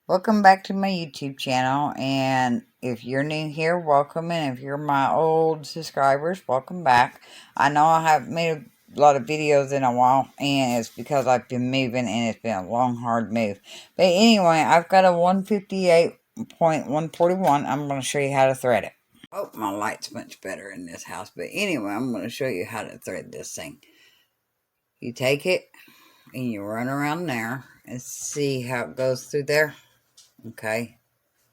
Welcome back to my YouTube channel, and if you're new here, welcome, and if you're my old subscribers, welcome back. I know I haven't made a lot of videos in a while, and it's because I've been moving, and it's been a long, hard move. But anyway, I've got a 158.141. I'm going to show you how to thread it. Oh, my light's much better in this house, but anyway, I'm going to show you how to thread this thing. You take it, and you run around there, and see how it goes through there. Okay,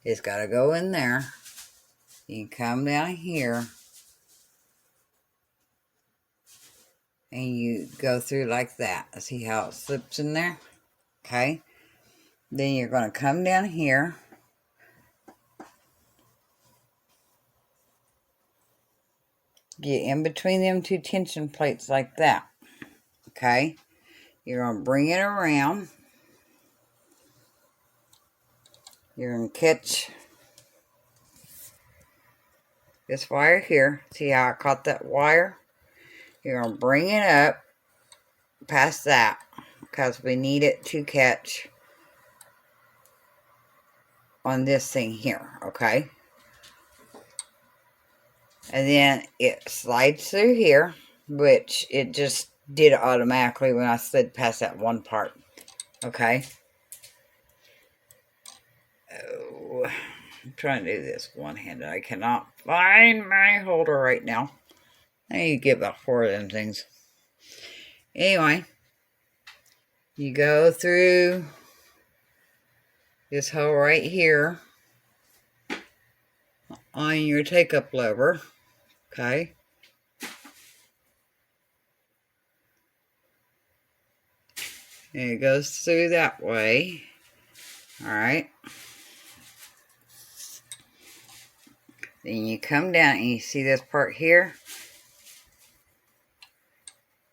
it's got to go in there. You come down here and you go through like that. See how it slips in there? Okay, then you're going to come down here, get in between them two tension plates like that. Okay, you're going to bring it around. You're going to catch this wire here. See how I caught that wire? You're going to bring it up past that because we need it to catch on this thing here, okay? And then it slides through here, which it just did it automatically when I slid past that one part, okay? Oh, I'm trying to do this one-handed. I cannot find my holder right now. I need to get about 4 of them things. Anyway, you go through this hole right here on your take-up lever, okay? And it goes through that way, all right? Then you come down and you see this part here.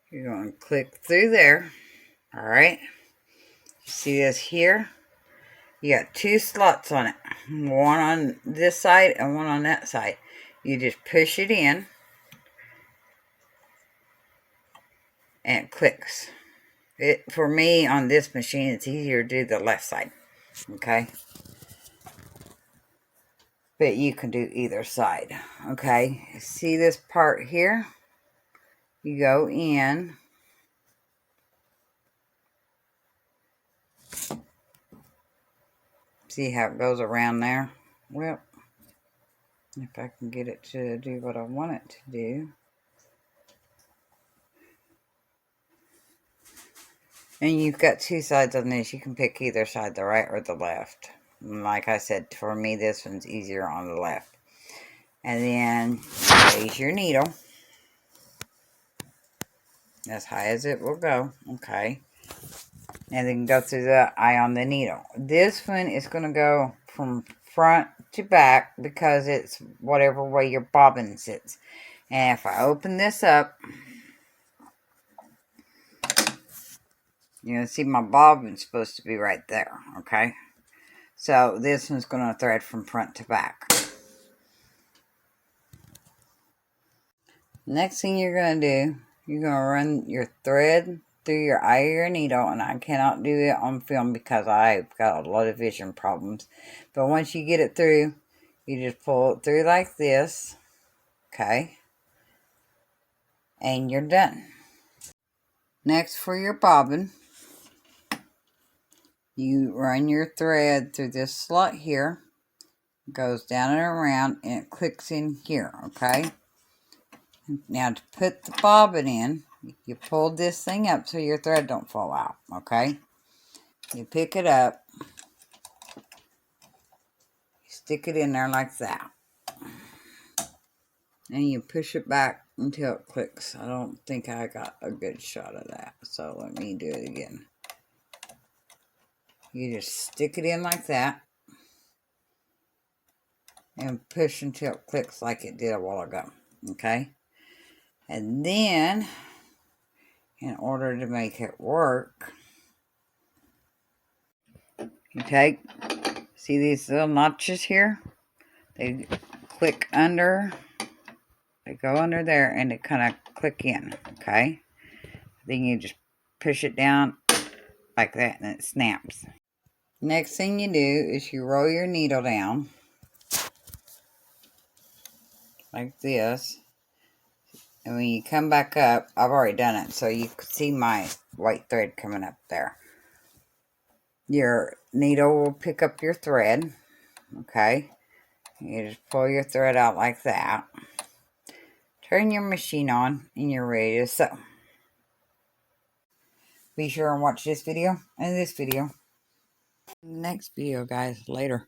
You're going to click through there, all right? See this here? You got 2 slots on it. One on this side and one on that side. You just push it in and it clicks. For me, on this machine, it's easier to do the left side, okay? But you can do either side, okay? See this part here? You go in. See how it goes around there? Well, if I can get it to do what I want it to do. And you've got 2 sides on this. You can pick either side, the right or the left. Like I said, for me, this one's easier on the left. And then you raise your needle as high as it will go, okay? And then go through the eye on the needle. This one is going to go from front to back because it's whatever way your bobbin sits. And if I open this up, you're going to see my bobbin's supposed to be right there, okay? So this one's going to thread from front to back. Next thing you're going to do, you're going to run your thread through your eye of your needle, and I cannot do it on film because I've got a lot of vision problems. But once you get it through, you just pull it through like this, okay? And you're done. Next, for your bobbin, you run your thread through this slot here, goes down and around, and it clicks in here, okay? Now to put the bobbin in, you pull this thing up so your thread don't fall out, okay? You pick it up, you stick it in there like that, and you push it back until it clicks. I don't think I got a good shot of that, so let me do it again. You just stick it in like that, and push until it clicks like it did a while ago, okay? And then, in order to make it work, you see these little notches here? They click under, they go under there, and they kind of click in, okay? Then you just push it down like that, and it snaps. Next thing you do is you roll your needle down like this. And when you come back up, I've already done it, so you can see my white thread coming up there. Your needle will pick up your thread, okay? You just pull your thread out like that. Turn your machine on, and you're ready to sew. Be sure and watch this video and this video. Next video, guys. Later.